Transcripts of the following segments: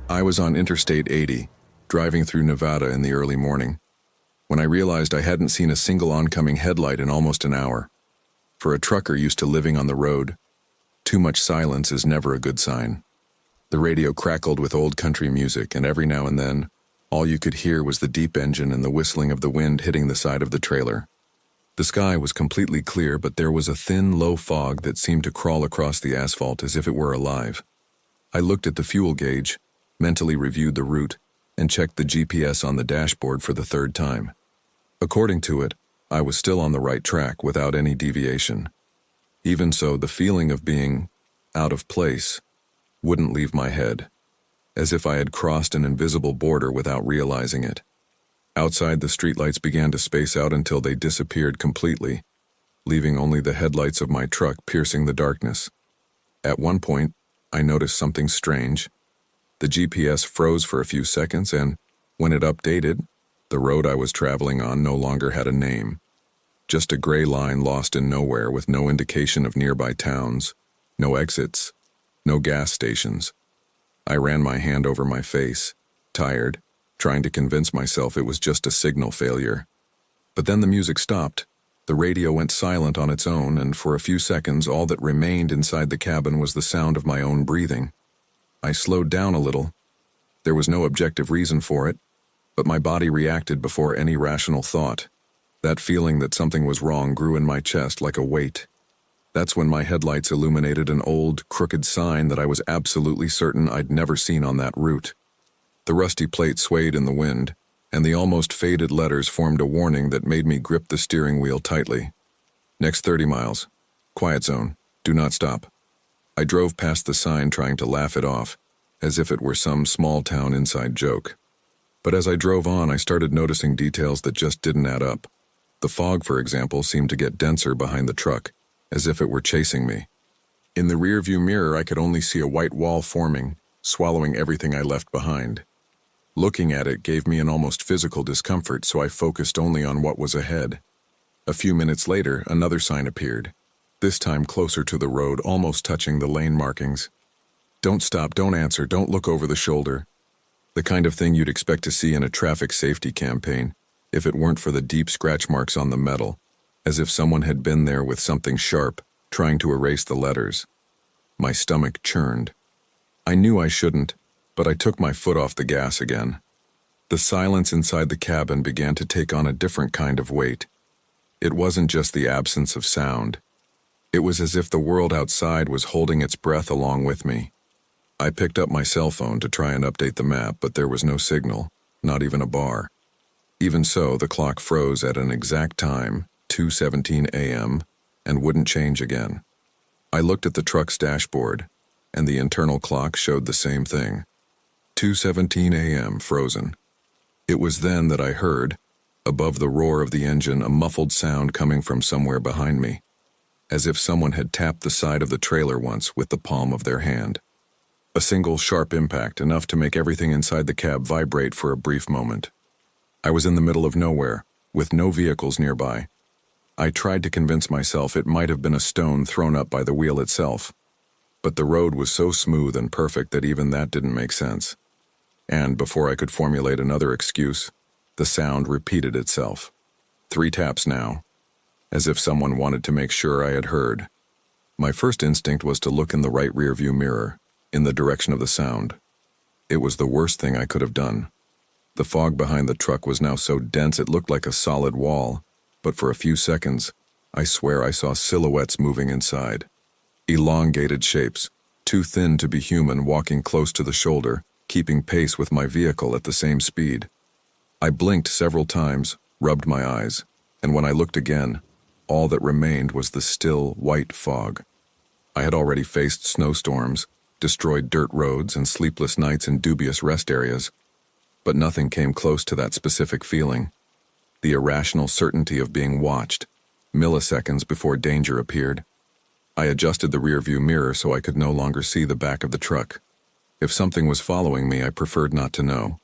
I was on Interstate 80, driving through Nevada in the early morning, when I realized I hadn't seen a single oncoming headlight in almost an hour. For a trucker used to living on the road, too much silence is never a good sign. The radio crackled with old country music, and every now and then, all you could hear was the deep engine and the whistling of the wind hitting the side of the trailer. The sky was completely clear, but there was a thin, low fog that seemed to crawl across the asphalt as if it were alive. I looked at the fuel gauge, mentally reviewed the route, and checked the GPS on the dashboard for the third time. According to it, I was still on the right track without any deviation. Even so, the feeling of being out of place wouldn't leave my head, as if I had crossed an invisible border without realizing it. Outside, the streetlights began to space out until they disappeared completely, leaving only the headlights of my truck piercing the darkness. At one point, I noticed something strange. The GPS froze for a few seconds, and when it updated, the road I was traveling on no longer had a name. Just a gray line lost in nowhere with no indication of nearby towns, no exits, no gas stations. I ran my hand over my face, tired, trying to convince myself it was just a signal failure. But then the music stopped. The radio went silent on its own, and for a few seconds all that remained inside the cabin was the sound of my own breathing. I slowed down a little. There was no objective reason for it, but my body reacted before any rational thought. That feeling that something was wrong grew in my chest like a weight. That's when my headlights illuminated an old, crooked sign that I was absolutely certain I'd never seen on that route. The rusty plate swayed in the wind, and the almost faded letters formed a warning that made me grip the steering wheel tightly. Next 30 miles. Quiet zone. Do not stop. I drove past the sign trying to laugh it off, as if it were some small-town inside joke. But as I drove on, I started noticing details that just didn't add up. The fog, for example, seemed to get denser behind the truck, as if it were chasing me. In the rearview mirror, I could only see a white wall forming, swallowing everything I left behind. Looking at it gave me an almost physical discomfort, so I focused only on what was ahead. A few minutes later, another sign appeared, this time closer to the road, almost touching the lane markings. Don't stop, don't answer, don't look over the shoulder. The kind of thing you'd expect to see in a traffic safety campaign, if it weren't for the deep scratch marks on the metal, as if someone had been there with something sharp, trying to erase the letters. My stomach churned. I knew I shouldn't, but I took my foot off the gas again. The silence inside the cabin began to take on a different kind of weight. It wasn't just the absence of sound. It was as if the world outside was holding its breath along with me. I picked up my cell phone to try and update the map, but there was no signal, not even a bar. Even so, the clock froze at an exact time, 2:17 a.m., and wouldn't change again. I looked at the truck's dashboard, and the internal clock showed the same thing. 2:17 a.m., frozen. It was then that I heard, above the roar of the engine, a muffled sound coming from somewhere behind me, as if someone had tapped the side of the trailer once with the palm of their hand. A single sharp impact, enough to make everything inside the cab vibrate for a brief moment. I was in the middle of nowhere, with no vehicles nearby. I tried to convince myself it might have been a stone thrown up by the wheel itself, but the road was so smooth and perfect that even that didn't make sense. And before I could formulate another excuse, the sound repeated itself. 3 taps now, as if someone wanted to make sure I had heard. My first instinct was to look in the right rearview mirror, in the direction of the sound. It was the worst thing I could have done. The fog behind the truck was now so dense it looked like a solid wall, but for a few seconds, I swear I saw silhouettes moving inside. Elongated shapes, too thin to be human, walking close to the shoulder, keeping pace with my vehicle at the same speed. I blinked several times, rubbed my eyes, and when I looked again, all that remained was the still, white fog. I had already faced snowstorms, destroyed dirt roads, and sleepless nights in dubious rest areas, but nothing came close to that specific feeling. The irrational certainty of being watched, milliseconds before danger appeared. I adjusted the rearview mirror so I could no longer see the back of the truck. If something was following me, I preferred not to know.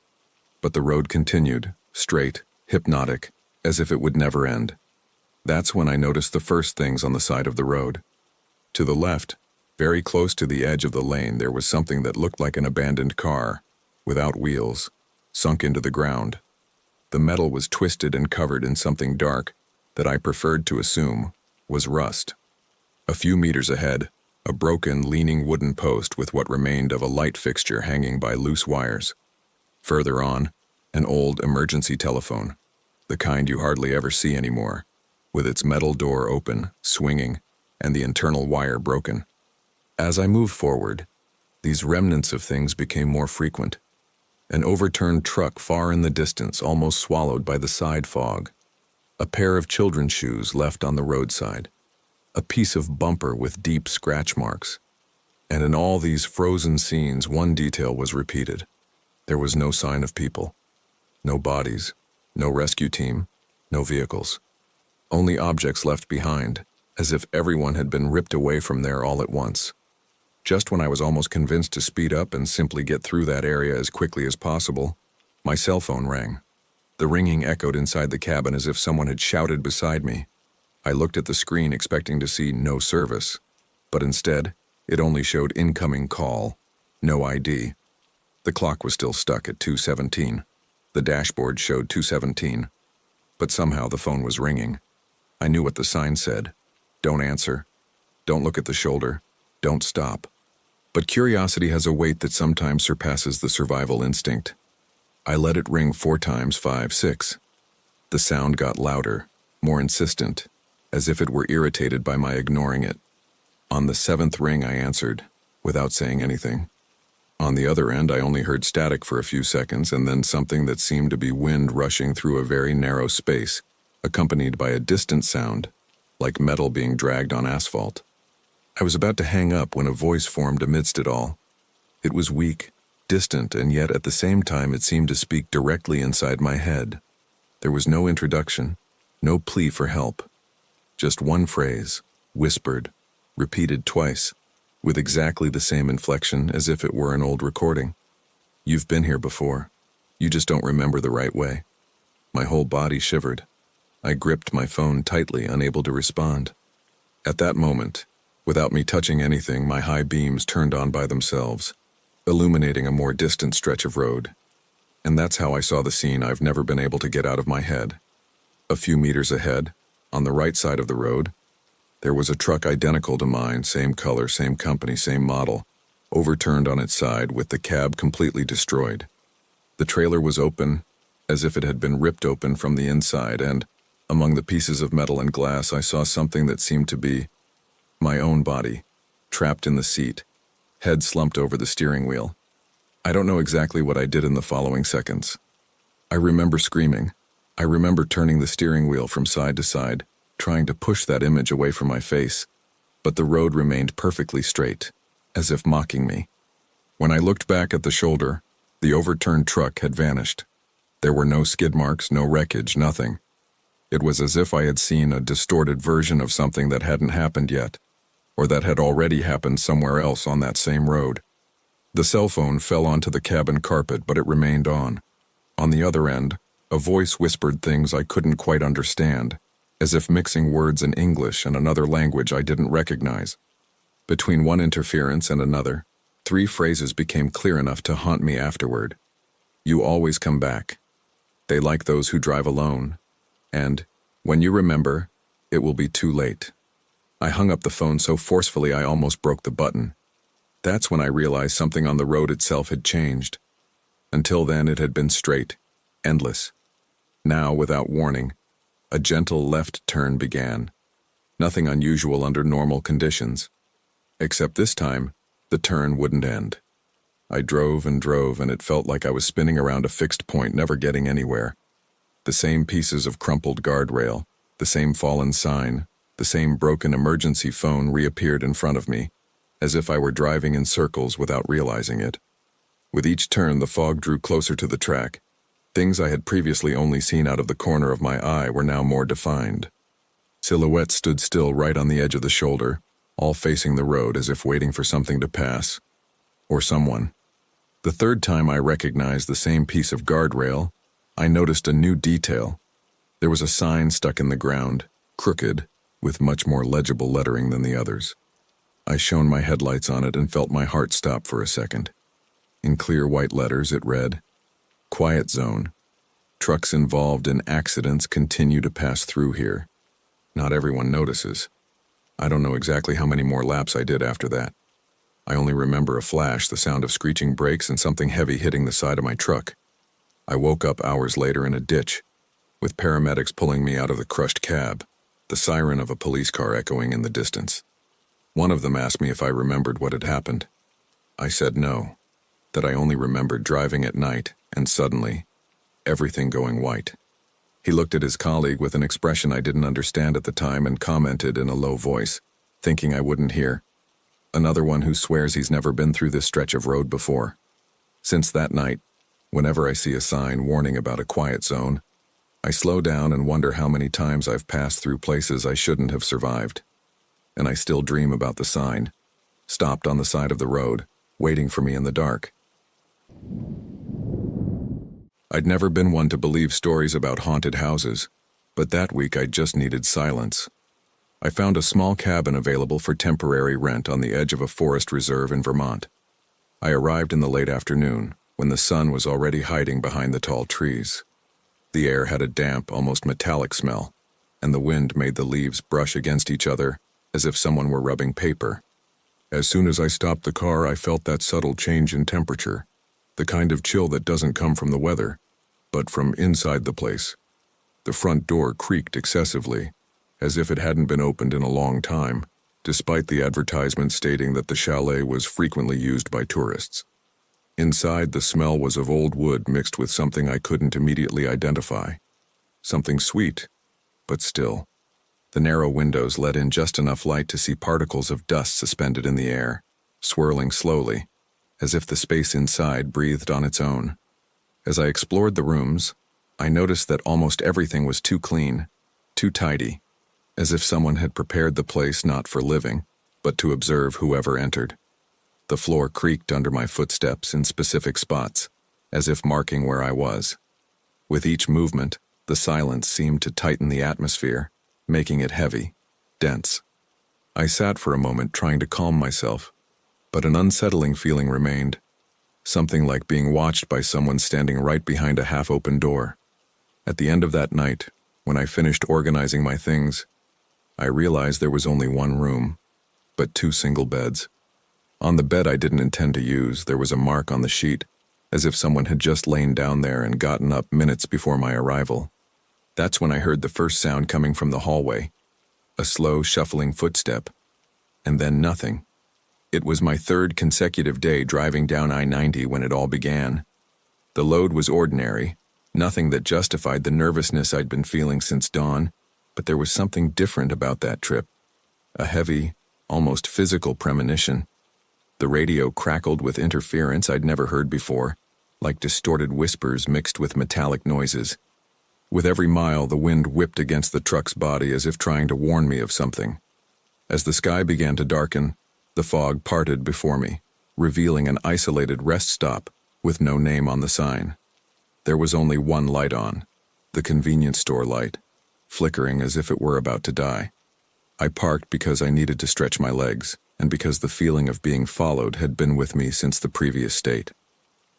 But the road continued, straight, hypnotic, as if it would never end. That's when I noticed the first things on the side of the road. To the left, very close to the edge of the lane, there was something that looked like an abandoned car. without wheels, sunk into the ground. The metal was twisted and covered in something dark that I preferred to assume was rust. A few meters ahead, a broken, leaning wooden post with what remained of a light fixture hanging by loose wires. Further on, an old emergency telephone, the kind you hardly ever see anymore, with its metal door open, swinging, and the internal wire broken. As I moved forward, these remnants of things became more frequent. An overturned truck far in the distance, almost swallowed by the side fog. A pair of children's shoes left on the roadside. A piece of bumper with deep scratch marks. And in all these frozen scenes, one detail was repeated. There was no sign of people. No bodies. No rescue team. No vehicles. Only objects left behind, as if everyone had been ripped away from there all at once. Just when I was almost convinced to speed up and simply get through that area as quickly as possible, my cell phone rang. The ringing echoed inside the cabin as if someone had shouted beside me. I looked at the screen expecting to see no service, but instead, it only showed incoming call, no ID. The clock was still stuck at 2:17. The dashboard showed 2:17, but somehow the phone was ringing. I knew what the sign said. Don't answer. Don't look at the shoulder. Don't stop. But curiosity has a weight that sometimes surpasses the survival instinct. I let it ring 4 times, 5, 6. The sound got louder, more insistent, as if it were irritated by my ignoring it. On the 7th ring, I answered, without saying anything. On the other end, I only heard static for a few seconds and then something that seemed to be wind rushing through a very narrow space, accompanied by a distant sound, like metal being dragged on asphalt. I was about to hang up when a voice formed amidst it all. It was weak, distant, and yet at the same time it seemed to speak directly inside my head. There was no introduction, no plea for help. Just one phrase, whispered, repeated twice, with exactly the same inflection as if it were an old recording. You've been here before. You just don't remember the right way. My whole body shivered. I gripped my phone tightly, unable to respond. At that moment, without me touching anything, my high beams turned on by themselves, illuminating a more distant stretch of road. And that's how I saw the scene I've never been able to get out of my head. A few meters ahead, on the right side of the road, there was a truck identical to mine, same color, same company, same model, overturned on its side with the cab completely destroyed. The trailer was open, as if it had been ripped open from the inside, and among the pieces of metal and glass I saw something that seemed to be my own body, trapped in the seat, head slumped over the steering wheel. I don't know exactly what I did in the following seconds. I remember screaming. I remember turning the steering wheel from side to side, trying to push that image away from my face, but the road remained perfectly straight, as if mocking me. When I looked back at the shoulder, the overturned truck had vanished. There were no skid marks, no wreckage, nothing. It was as if I had seen a distorted version of something that hadn't happened yet, or that had already happened somewhere else on that same road. The cell phone fell onto the cabin carpet, but it remained on. On the other end, a voice whispered things I couldn't quite understand, as if mixing words in English and another language I didn't recognize. Between one interference and another, 3 phrases became clear enough to haunt me afterward. You always come back. They like those who drive alone. And, when you remember, it will be too late. I hung up the phone so forcefully I almost broke the button. That's when I realized something on the road itself had changed. Until then, it had been straight, endless. Now, without warning, a gentle left turn began. Nothing unusual under normal conditions. Except this time, the turn wouldn't end. I drove, and it felt like I was spinning around a fixed point, never getting anywhere. The same pieces of crumpled guardrail, the same fallen sign, the same broken emergency phone reappeared in front of me, as if I were driving in circles without realizing it. With each turn, the fog drew closer to the track. Things I had previously only seen out of the corner of my eye were now more defined. Silhouettes stood still right on the edge of the shoulder, all facing the road as if waiting for something to pass. Or someone. The third time I recognized the same piece of guardrail, I noticed a new detail. There was a sign stuck in the ground, crooked, with much more legible lettering than the others. I shone my headlights on it and felt my heart stop for a second. In clear white letters it read, "Quiet zone. Trucks involved in accidents continue to pass through here. Not everyone notices." I don't know exactly how many more laps I did after that. I only remember a flash, the sound of screeching brakes, and something heavy hitting the side of my truck. I woke up hours later in a ditch, with paramedics pulling me out of the crushed cab, the siren of a police car echoing in the distance. One of them asked me if I remembered what had happened. I said no, that I only remembered driving at night, and suddenly, everything going white. He looked at his colleague with an expression I didn't understand at the time and commented in a low voice, thinking I wouldn't hear, "Another one who swears he's never been through this stretch of road before." Since that night, whenever I see a sign warning about a quiet zone, I slow down and wonder how many times I've passed through places I shouldn't have survived. And I still dream about the sign, stopped on the side of the road, waiting for me in the dark. I'd never been one to believe stories about haunted houses, but that week I just needed silence. I found a small cabin available for temporary rent on the edge of a forest reserve in Vermont. I arrived in the late afternoon, when the sun was already hiding behind the tall trees. The air had a damp, almost metallic smell, and the wind made the leaves brush against each other as if someone were rubbing paper. As soon as I stopped the car, I felt that subtle change in temperature, the kind of chill that doesn't come from the weather, but from inside the place. The front door creaked excessively, as if it hadn't been opened in a long time, despite the advertisement stating that the chalet was frequently used by tourists. Inside, the smell was of old wood mixed with something I couldn't immediately identify. Something sweet, but still. The narrow windows let in just enough light to see particles of dust suspended in the air, swirling slowly, as if the space inside breathed on its own. As I explored the rooms, I noticed that almost everything was too clean, too tidy, as if someone had prepared the place not for living, but to observe whoever entered. The floor creaked under my footsteps in specific spots, as if marking where I was. With each movement, the silence seemed to tighten the atmosphere, making it heavy, dense. I sat for a moment trying to calm myself, but an unsettling feeling remained, something like being watched by someone standing right behind a half-open door. At the end of that night, when I finished organizing my things, I realized there was only one room, but 2 single beds. On the bed I didn't intend to use, there was a mark on the sheet, as if someone had just lain down there and gotten up minutes before my arrival. That's when I heard the first sound coming from the hallway, a slow, shuffling footstep, and then nothing. It was my 3rd consecutive day driving down I-90 when it all began. The load was ordinary, nothing that justified the nervousness I'd been feeling since dawn, but there was something different about that trip, a heavy, almost physical premonition. The radio crackled with interference I'd never heard before, like distorted whispers mixed with metallic noises. With every mile, the wind whipped against the truck's body as if trying to warn me of something. As the sky began to darken, the fog parted before me, revealing an isolated rest stop with no name on the sign. There was only one light on, the convenience store light, flickering as if it were about to die. I parked because I needed to stretch my legs, and because the feeling of being followed had been with me since the previous state.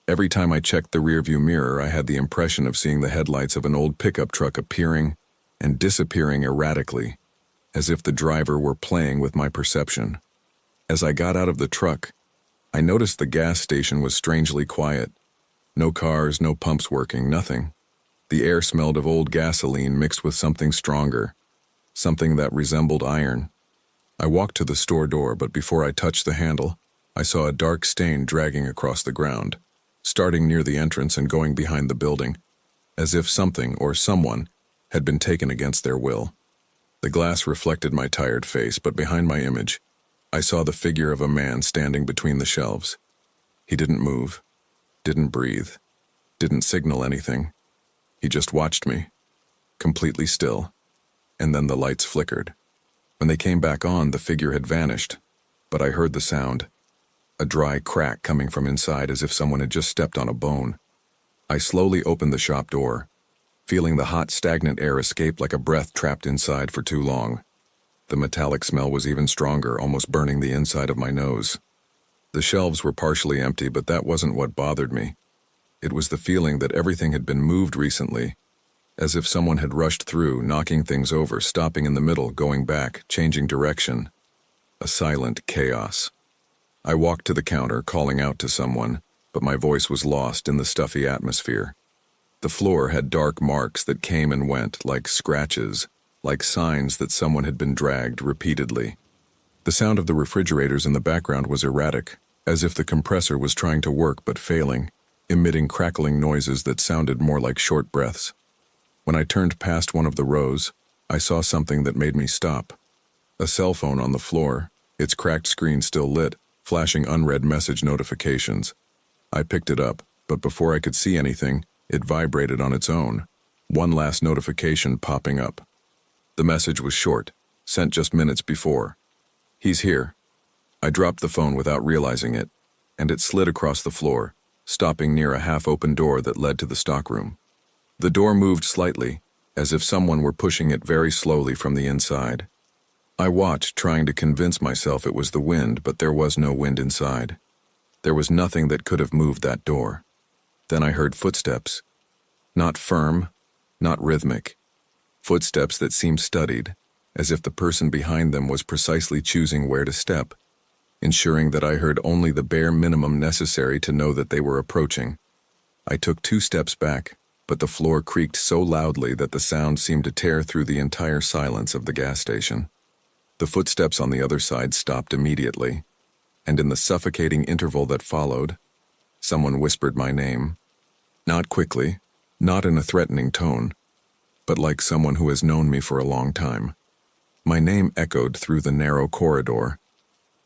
Every time I checked the rearview mirror, I had the impression of seeing the headlights of an old pickup truck appearing and disappearing erratically, as if the driver were playing with my perception. As I got out of the truck, I noticed the gas station was strangely quiet. No cars, no pumps working, nothing. The air smelled of old gasoline mixed with something stronger, something that resembled iron. I walked to the store door, but before I touched the handle, I saw a dark stain dragging across the ground, starting near the entrance and going behind the building, as if something or someone had been taken against their will. The glass reflected my tired face, but behind my image, I saw the figure of a man standing between the shelves. He didn't move, didn't breathe, didn't signal anything. He just watched me, completely still, and then the lights flickered. When they came back on, the figure had vanished, but I heard the sound, a dry crack coming from inside as if someone had just stepped on a bone. I slowly opened the shop door, feeling the hot, stagnant air escape like a breath trapped inside for too long. The metallic smell was even stronger, almost burning the inside of my nose. The shelves were partially empty, but that wasn't what bothered me. It was the feeling that everything had been moved recently, as if someone had rushed through, knocking things over, stopping in the middle, going back, changing direction. A silent chaos. I walked to the counter, calling out to someone, but my voice was lost in the stuffy atmosphere. The floor had dark marks that came and went, like scratches, like signs that someone had been dragged repeatedly. The sound of the refrigerators in the background was erratic, as if the compressor was trying to work but failing, emitting crackling noises that sounded more like short breaths. When I turned past one of the rows, I saw something that made me stop. A cell phone on the floor, its cracked screen still lit, flashing unread message notifications. I picked it up, but before I could see anything, it vibrated on its own, one last notification popping up. The message was short, sent just minutes before. "He's here." I dropped the phone without realizing it, and it slid across the floor, stopping near a half-open door that led to the stockroom. The door moved slightly, as if someone were pushing it very slowly from the inside. I watched, trying to convince myself it was the wind, but there was no wind inside. There was nothing that could have moved that door. Then I heard footsteps. Not firm, not rhythmic. Footsteps that seemed studied, as if the person behind them was precisely choosing where to step, ensuring that I heard only the bare minimum necessary to know that they were approaching. I took 2 steps back, but the floor creaked so loudly that the sound seemed to tear through the entire silence of the gas station. The footsteps on the other side stopped immediately, and in the suffocating interval that followed, someone whispered my name. Not quickly, not in a threatening tone, but like someone who has known me for a long time. My name echoed through the narrow corridor,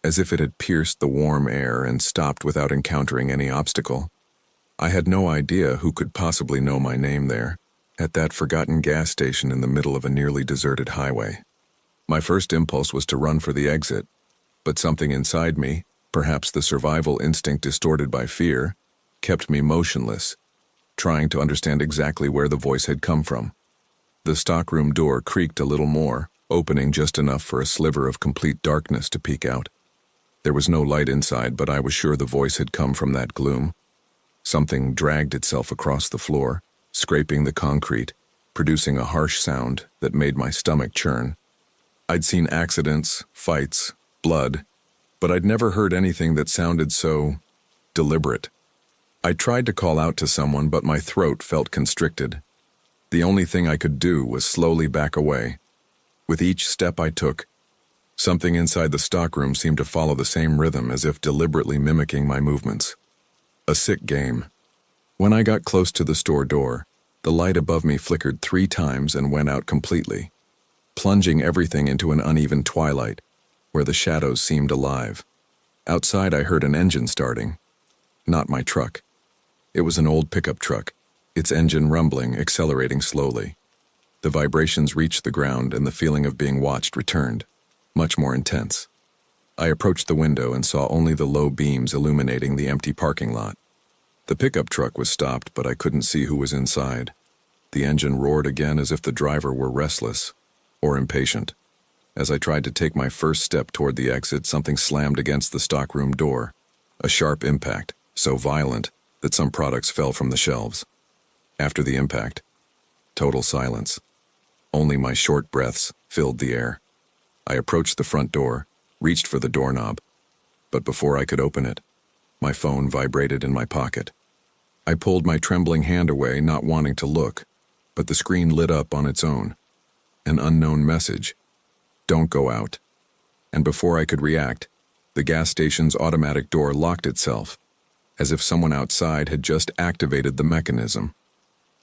as if it had pierced the warm air and stopped without encountering any obstacle. I had no idea who could possibly know my name there, at that forgotten gas station in the middle of a nearly deserted highway. My first impulse was to run for the exit, but something inside me, perhaps the survival instinct distorted by fear, kept me motionless, trying to understand exactly where the voice had come from. The stockroom door creaked a little more, opening just enough for a sliver of complete darkness to peek out. There was no light inside, but I was sure the voice had come from that gloom. Something dragged itself across the floor, scraping the concrete, producing a harsh sound that made my stomach churn. I'd seen accidents, fights, blood, but I'd never heard anything that sounded so deliberate. I tried to call out to someone, but my throat felt constricted. The only thing I could do was slowly back away. With each step I took, something inside the stockroom seemed to follow the same rhythm, as if deliberately mimicking my movements. A sick game. When I got close to the store door, the light above me flickered 3 times and went out completely, plunging everything into an uneven twilight, where the shadows seemed alive. Outside I heard an engine starting. Not my truck. It was an old pickup truck, its engine rumbling, accelerating slowly. The vibrations reached the ground and the feeling of being watched returned, much more intense. I approached the window and saw only the low beams illuminating the empty parking lot. The pickup truck was stopped, but I couldn't see who was inside. The engine roared again, as if the driver were restless or impatient. As I tried to take my first step toward the exit, something slammed against the stockroom door. A sharp impact, so violent that some products fell from the shelves. After the impact, total silence. Only my short breaths filled the air. I approached the front door, reached for the doorknob, but before I could open it, my phone vibrated in my pocket. I pulled my trembling hand away, not wanting to look, but the screen lit up on its own. An unknown message. "Don't go out." And before I could react, the gas station's automatic door locked itself, as if someone outside had just activated the mechanism.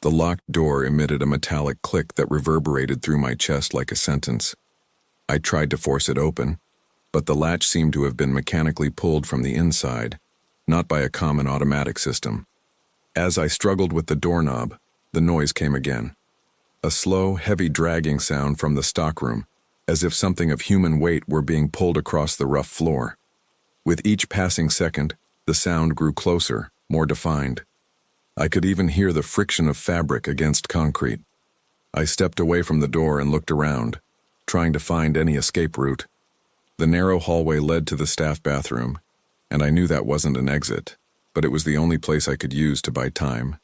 The locked door emitted a metallic click that reverberated through my chest like a sentence. I tried to force it open, but the latch seemed to have been mechanically pulled from the inside, not by a common automatic system. As I struggled with the doorknob, the noise came again. A slow, heavy dragging sound from the stockroom, as if something of human weight were being pulled across the rough floor. With each passing second, the sound grew closer, more defined. I could even hear the friction of fabric against concrete. I stepped away from the door and looked around, trying to find any escape route. The narrow hallway led to the staff bathroom, and I knew that wasn't an exit, but it was the only place I could use to buy time.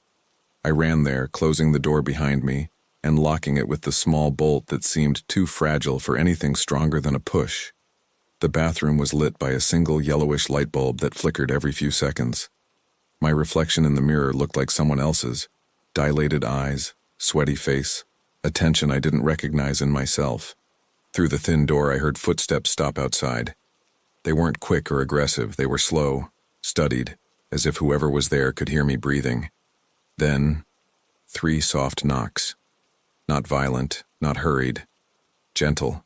I ran there, closing the door behind me and locking it with the small bolt that seemed too fragile for anything stronger than a push. The bathroom was lit by a single yellowish light bulb that flickered every few seconds. My reflection in the mirror looked like someone else's: dilated eyes, sweaty face, a tension I didn't recognize in myself. Through the thin door, I heard footsteps stop outside. They weren't quick or aggressive, they were slow, studied, as if whoever was there could hear me breathing. Then, 3 soft knocks. Not violent, not hurried. Gentle,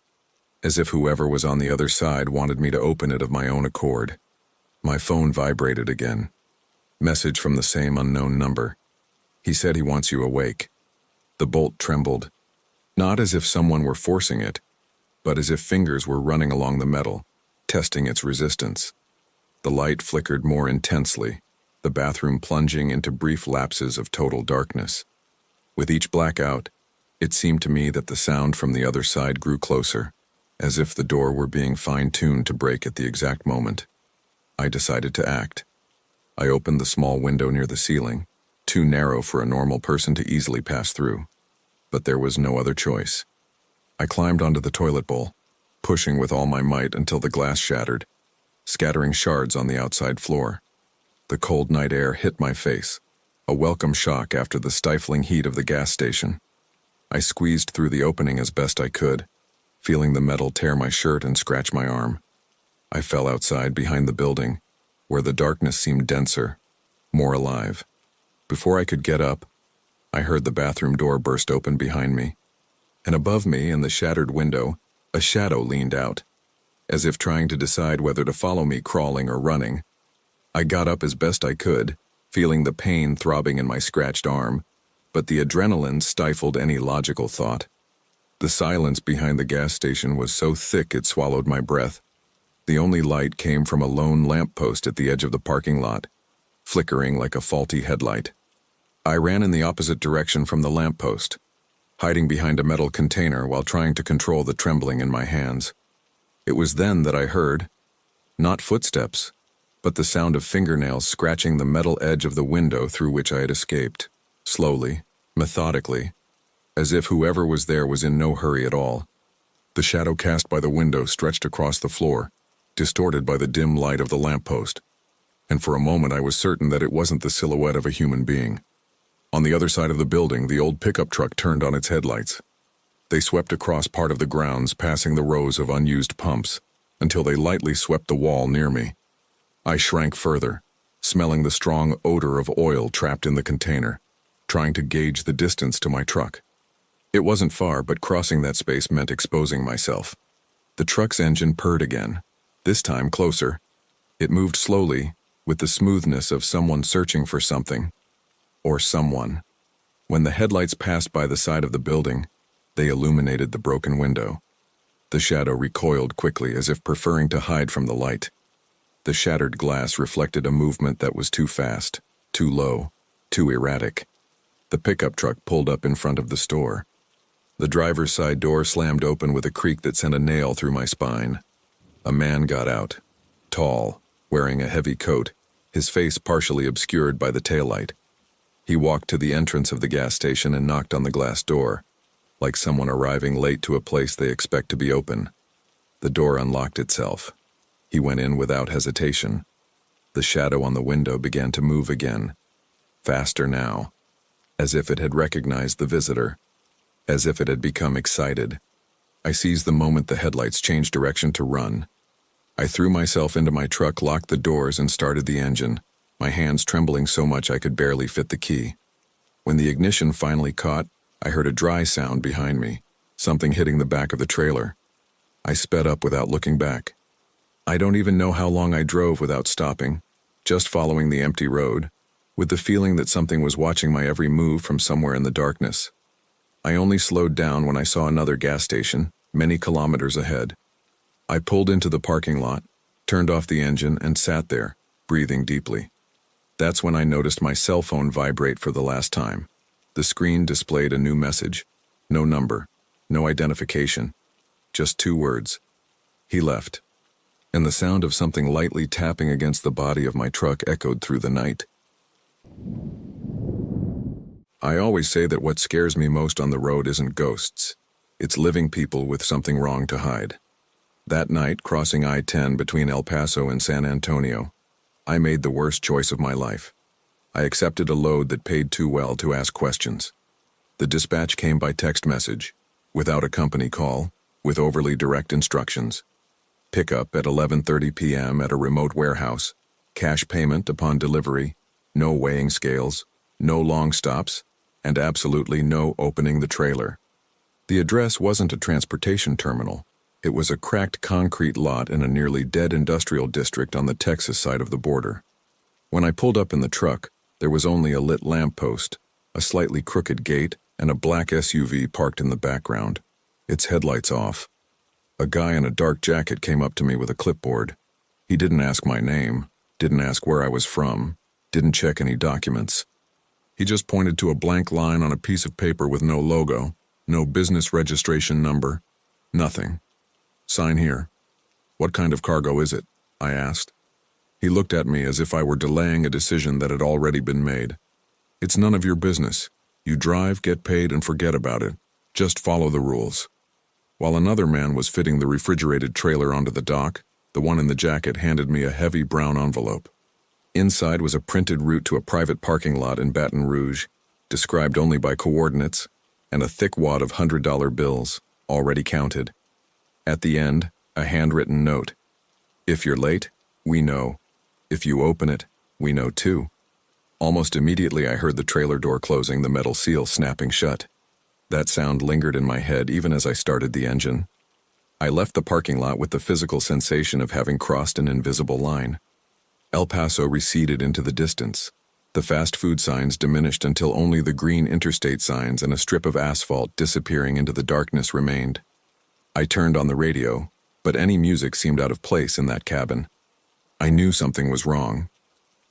as if whoever was on the other side wanted me to open it of my own accord. My phone vibrated again. Message from the same unknown number. He said he wants you awake. The bolt trembled, not as if someone were forcing it, but as if fingers were running along the metal, testing its resistance. The light flickered more intensely, the bathroom plunging into brief lapses of total darkness. With each blackout, it seemed to me that the sound from the other side grew closer, as if the door were being fine-tuned to break at the exact moment. I decided to act. I opened the small window near the ceiling, too narrow for a normal person to easily pass through. But there was no other choice. I climbed onto the toilet bowl, pushing with all my might until the glass shattered, scattering shards on the outside floor. The cold night air hit my face, a welcome shock after the stifling heat of the gas station. I squeezed through the opening as best I could, feeling the metal tear my shirt and scratch my arm. I fell outside behind the building, where the darkness seemed denser, more alive. Before I could get up, I heard the bathroom door burst open behind me, and above me in the shattered window, a shadow leaned out, as if trying to decide whether to follow me crawling or running. I got up as best I could, feeling the pain throbbing in my scratched arm, but the adrenaline stifled any logical thought. The silence behind the gas station was so thick it swallowed my breath. The only light came from a lone lamppost at the edge of the parking lot, flickering like a faulty headlight. I ran in the opposite direction from the lamppost, hiding behind a metal container while trying to control the trembling in my hands. It was then that I heard, not footsteps, but the sound of fingernails scratching the metal edge of the window through which I had escaped, slowly, methodically, as if whoever was there was in no hurry at all. The shadow cast by the window stretched across the floor, distorted by the dim light of the lamppost, and for a moment I was certain that it wasn't the silhouette of a human being. On the other side of the building, the old pickup truck turned on its headlights. They swept across part of the grounds, passing the rows of unused pumps, until they lightly swept the wall near me. I shrank further, smelling the strong odor of oil trapped in the container, trying to gauge the distance to my truck. It wasn't far, but crossing that space meant exposing myself. The truck's engine purred again, this time closer. It moved slowly, with the smoothness of someone searching for something, or someone. When the headlights passed by the side of the building, they illuminated the broken window. The shadow recoiled quickly, as if preferring to hide from the light. The shattered glass reflected a movement that was too fast, too low, too erratic. The pickup truck pulled up in front of the store. The driver's side door slammed open with a creak that sent a nail through my spine. A man got out, tall, wearing a heavy coat, his face partially obscured by the taillight. He walked to the entrance of the gas station and knocked on the glass door, like someone arriving late to a place they expect to be open. The door unlocked itself. He went in without hesitation. The shadow on the window began to move again, faster now, as if it had recognized the visitor, as if it had become excited. I seized the moment the headlights changed direction to run. I threw myself into my truck, locked the doors, and started the engine, my hands trembling so much I could barely fit the key. When the ignition finally caught, I heard a dry sound behind me, something hitting the back of the trailer. I sped up without looking back. I don't even know how long I drove without stopping, just following the empty road, with the feeling that something was watching my every move from somewhere in the darkness. I only slowed down when I saw another gas station, many kilometers ahead. I pulled into the parking lot, turned off the engine, and sat there, breathing deeply. That's when I noticed my cell phone vibrate for the last time. The screen displayed a new message. No number, no identification, just 2 words. He left. and the sound of something lightly tapping against the body of my truck echoed through the night. I always say that what scares me most on the road isn't ghosts. It's living people with something wrong to hide. That night, crossing I-10 between El Paso and San Antonio, I made the worst choice of my life. I accepted a load that paid too well to ask questions. The dispatch came by text message, without a company call, with overly direct instructions. Pickup at 11:30 p.m. at a remote warehouse, cash payment upon delivery, no weighing scales, no long stops, and absolutely no opening the trailer. The address wasn't a transportation terminal. It was a cracked concrete lot in a nearly dead industrial district on the Texas side of the border. When I pulled up in the truck, there was only a lit lamppost, a slightly crooked gate, and a black SUV parked in the background, its headlights off. A guy in a dark jacket came up to me with a clipboard. He didn't ask my name, didn't ask where I was from, didn't check any documents. He just pointed to a blank line on a piece of paper with no logo, no business registration number, nothing. "Sign here." "What kind of cargo is it?" I asked. He looked at me as if I were delaying a decision that had already been made. "It's none of your business. You drive, get paid, and forget about it. Just follow the rules." While another man was fitting the refrigerated trailer onto the dock, the one in the jacket handed me a heavy brown envelope. Inside was a printed route to a private parking lot in Baton Rouge, described only by coordinates, and a thick wad of $100 bills, already counted. At the end, a handwritten note. "If you're late, we know. If you open it, we know too." Almost immediately I heard the trailer door closing, the metal seal snapping shut. That sound lingered in my head even as I started the engine. I left the parking lot with the physical sensation of having crossed an invisible line. El Paso receded into the distance. The fast food signs diminished until only the green interstate signs and a strip of asphalt disappearing into the darkness remained. I turned on the radio, but any music seemed out of place in that cabin. I knew something was wrong.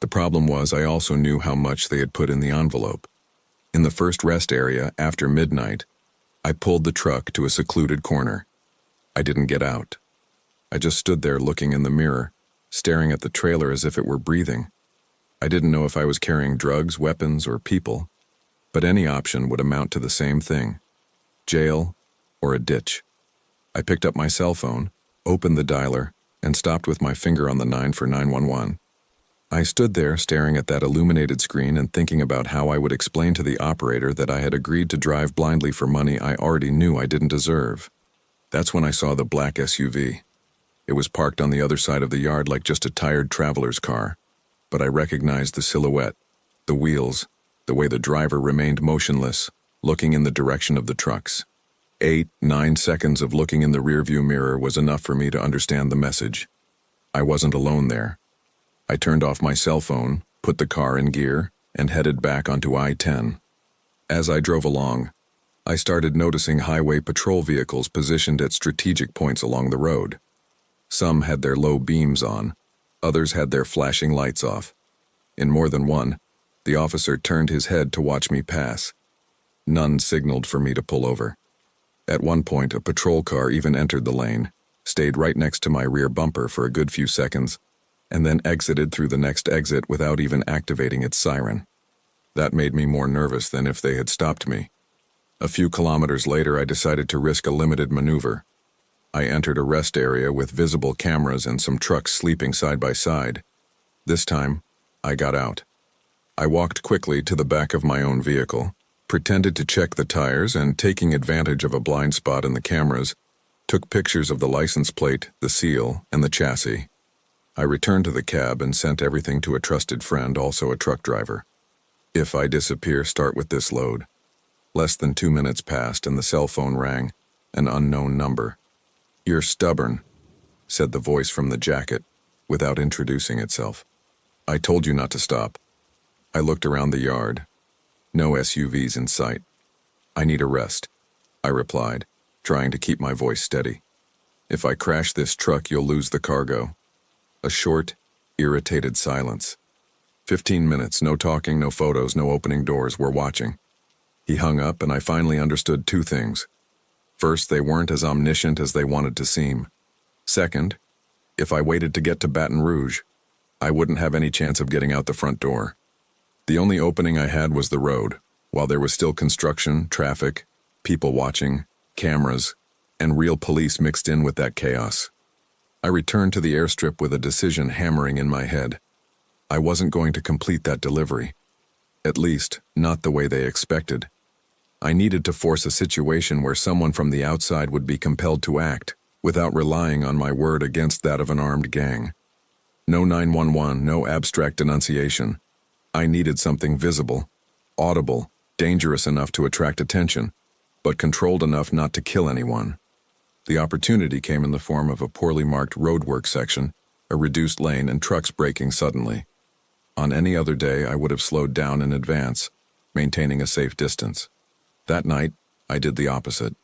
The problem was I also knew how much they had put in the envelope. In the first rest area after midnight, I pulled the truck to a secluded corner. I didn't get out. I just stood there looking in the mirror, staring at the trailer as if it were breathing. I didn't know if I was carrying drugs, weapons, or people, but any option would amount to the same thing: jail or a ditch. I picked up my cell phone, opened the dialer, and stopped with my finger on the 9 for 911. I stood there staring at that illuminated screen and thinking about how I would explain to the operator that I had agreed to drive blindly for money I already knew I didn't deserve. That's when I saw the black SUV. It was parked on the other side of the yard like just a tired traveler's car, but I recognized the silhouette, the wheels, the way the driver remained motionless, looking in the direction of the trucks. 8-9 seconds of looking in the rearview mirror was enough for me to understand the message. I wasn't alone there. I turned off my cell phone, put the car in gear, and headed back onto I-10. As I drove along, I started noticing highway patrol vehicles positioned at strategic points along the road. Some had their low beams on, others had their flashing lights off. In more than one, the officer turned his head to watch me pass. None signaled for me to pull over. At one point, a patrol car even entered the lane, stayed right next to my rear bumper for a good few seconds, and then exited through the next exit without even activating its siren. That made me more nervous than if they had stopped me. A few kilometers later, I decided to risk a limited maneuver. I entered a rest area with visible cameras and some trucks sleeping side by side. This time, I got out. I walked quickly to the back of my own vehicle, pretended to check the tires, and taking advantage of a blind spot in the cameras, took pictures of the license plate, the seal, and the chassis. I returned to the cab and sent everything to a trusted friend, also a truck driver. If I disappear, start with this load. Less than 2 minutes passed and the cell phone rang, an unknown number. "You're stubborn," said the voice from the jacket, without introducing itself. "I told you not to stop." I looked around the yard. No SUVs in sight. "I need a rest," I replied, trying to keep my voice steady. "If I crash this truck, you'll lose the cargo." A short, irritated silence. 15 minutes, no talking, no photos, no opening doors. We're watching. He hung up, and I finally understood two things. First, they weren't as omniscient as they wanted to seem. Second, If I waited to get to Baton Rouge, I wouldn't have any chance of getting out the front door. The only opening I had was the road, while there was still construction, traffic, people watching, cameras, and real police mixed in with that chaos. I returned to the airstrip with a decision hammering in my head. I wasn't going to complete that delivery. At least, not the way they expected. I needed to force a situation where someone from the outside would be compelled to act, without relying on my word against that of an armed gang. No 911, no abstract denunciation. I needed something visible, audible, dangerous enough to attract attention, but controlled enough not to kill anyone. The opportunity came in the form of a poorly marked roadwork section, a reduced lane, and trucks braking suddenly. On any other day, I would have slowed down in advance, maintaining a safe distance. That night, I did the opposite.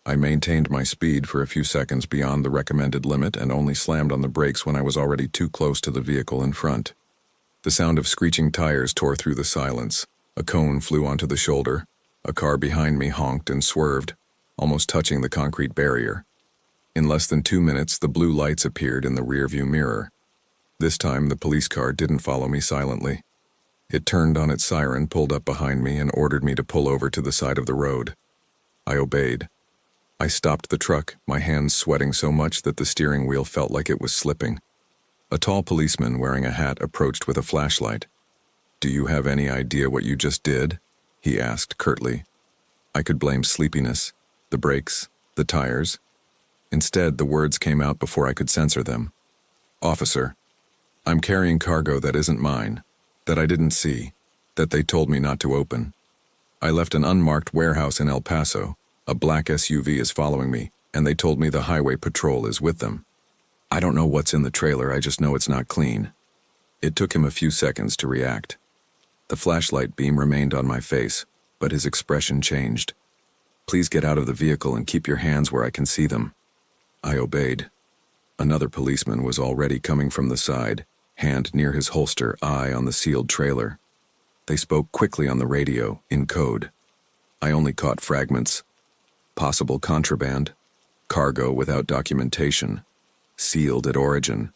I maintained my speed for a few seconds beyond the recommended limit and only slammed on the brakes when I was already too close to the vehicle in front. The sound of screeching tires tore through the silence. A cone flew onto the shoulder. A car behind me honked and swerved, almost touching the concrete barrier. In less than 2 minutes, the blue lights appeared in the rearview mirror. This time, the police car didn't follow me silently. It turned on its siren, pulled up behind me, and ordered me to pull over to the side of the road. I obeyed. I stopped the truck, my hands sweating so much that the steering wheel felt like it was slipping. A tall policeman wearing a hat approached with a flashlight. "Do you have any idea what you just did?" he asked curtly. I could blame sleepiness, the brakes, the tires. Instead, the words came out before I could censor them. "Officer, I'm carrying cargo that isn't mine, that I didn't see, that they told me not to open. I left an unmarked warehouse in El Paso. A black SUV is following me, and they told me the highway patrol is with them. I don't know what's in the trailer, I just know it's not clean." It took him a few seconds to react. The flashlight beam remained on my face, but his expression changed. "Please get out of the vehicle and keep your hands where I can see them." I obeyed. Another policeman was already coming from the side, hand near his holster, eye on the sealed trailer. They spoke quickly on the radio, in code. I only caught fragments. Possible contraband, cargo without documentation, sealed at origin.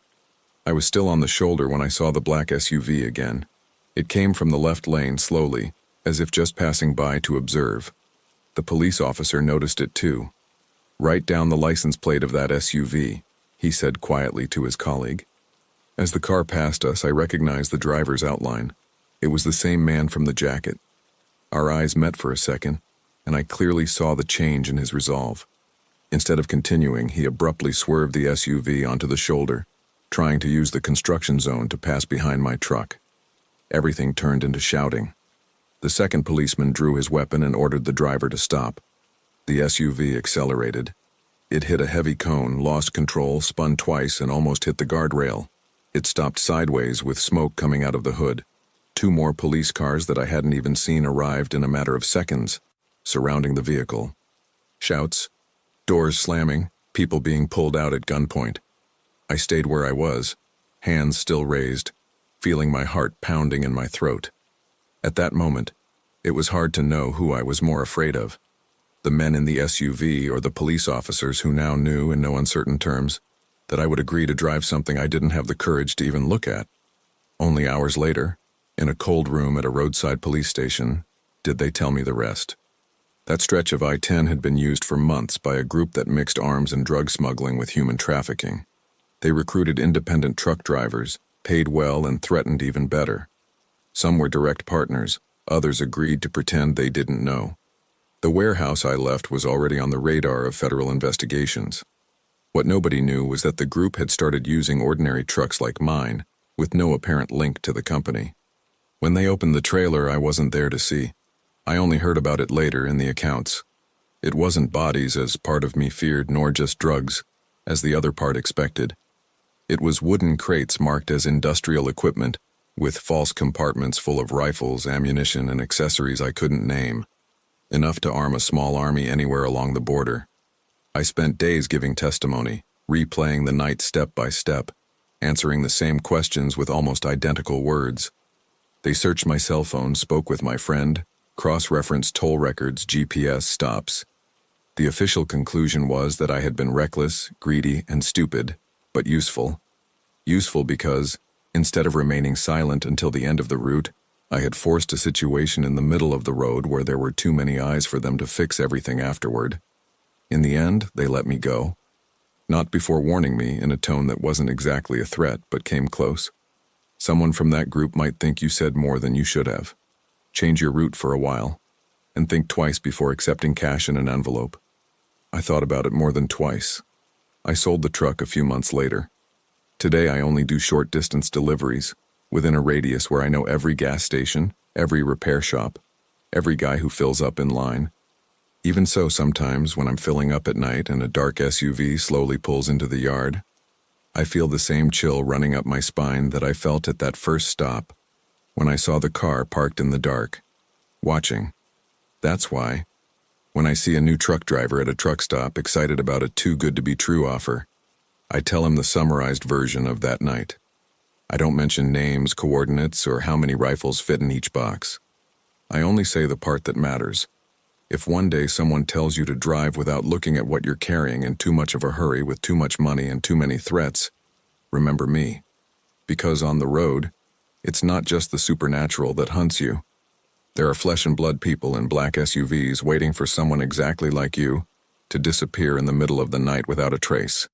I was still on the shoulder when I saw the black SUV again. It came from the left lane slowly, as if just passing by to observe. The police officer noticed it too. "Write down the license plate of that SUV," he said quietly to his colleague. As the car passed us, I recognized the driver's outline. It was the same man from the jacket. Our eyes met for a second, and I clearly saw the change in his resolve. Instead of continuing, he abruptly swerved the SUV onto the shoulder, trying to use the construction zone to pass behind my truck. Everything turned into shouting. The second policeman drew his weapon and ordered the driver to stop. The SUV accelerated. It hit a heavy cone, lost control, spun twice, and almost hit the guardrail. It stopped sideways with smoke coming out of the hood. 2 more police cars that I hadn't even seen arrived in a matter of seconds, surrounding the vehicle. Shouts, doors slamming, people being pulled out at gunpoint. I stayed where I was, hands still raised, feeling my heart pounding in my throat. At that moment, it was hard to know who I was more afraid of. The men in the SUV or the police officers who now knew in no uncertain terms that I would agree to drive something I didn't have the courage to even look at. Only hours later, in a cold room at a roadside police station, did they tell me the rest. That stretch of I-10 had been used for months by a group that mixed arms and drug smuggling with human trafficking. They recruited independent truck drivers, paid well and threatened even better. Some were direct partners, others agreed to pretend they didn't know. The warehouse I left was already on the radar of federal investigations. What nobody knew was that the group had started using ordinary trucks like mine, with no apparent link to the company. When they opened the trailer, I wasn't there to see. I only heard about it later in the accounts. It wasn't bodies, as part of me feared, nor just drugs, as the other part expected. It was wooden crates marked as industrial equipment, with false compartments full of rifles, ammunition, and accessories I couldn't name. Enough to arm a small army anywhere along the border. I spent days giving testimony, replaying the night step by step, answering the same questions with almost identical words. They searched my cell phone, spoke with my friend, cross-referenced toll records, GPS stops. The official conclusion was that I had been reckless, greedy, and stupid, but useful, Useful because, instead of remaining silent until the end of the route, I had forced a situation in the middle of the road where there were too many eyes for them to fix everything afterward. In the end, they let me go. Not before warning me in a tone that wasn't exactly a threat, but came close. Someone from that group might think you said more than you should have. Change your route for a while, and think twice before accepting cash in an envelope. I thought about it more than twice. I sold the truck a few months later. Today I only do short-distance deliveries, within a radius where I know every gas station, every repair shop, every guy who fills up in line. Even so, sometimes when I'm filling up at night and a dark SUV slowly pulls into the yard, I feel the same chill running up my spine that I felt at that first stop, when I saw the car parked in the dark, watching. That's why, when I see a new truck driver at a truck stop excited about a too-good-to-be-true offer, I tell him the summarized version of that night. I don't mention names, coordinates, or how many rifles fit in each box. I only say the part that matters. If one day someone tells you to drive without looking at what you're carrying in too much of a hurry with too much money and too many threats, remember me. Because on the road, it's not just the supernatural that hunts you. There are flesh and blood people in black SUVs waiting for someone exactly like you to disappear in the middle of the night without a trace.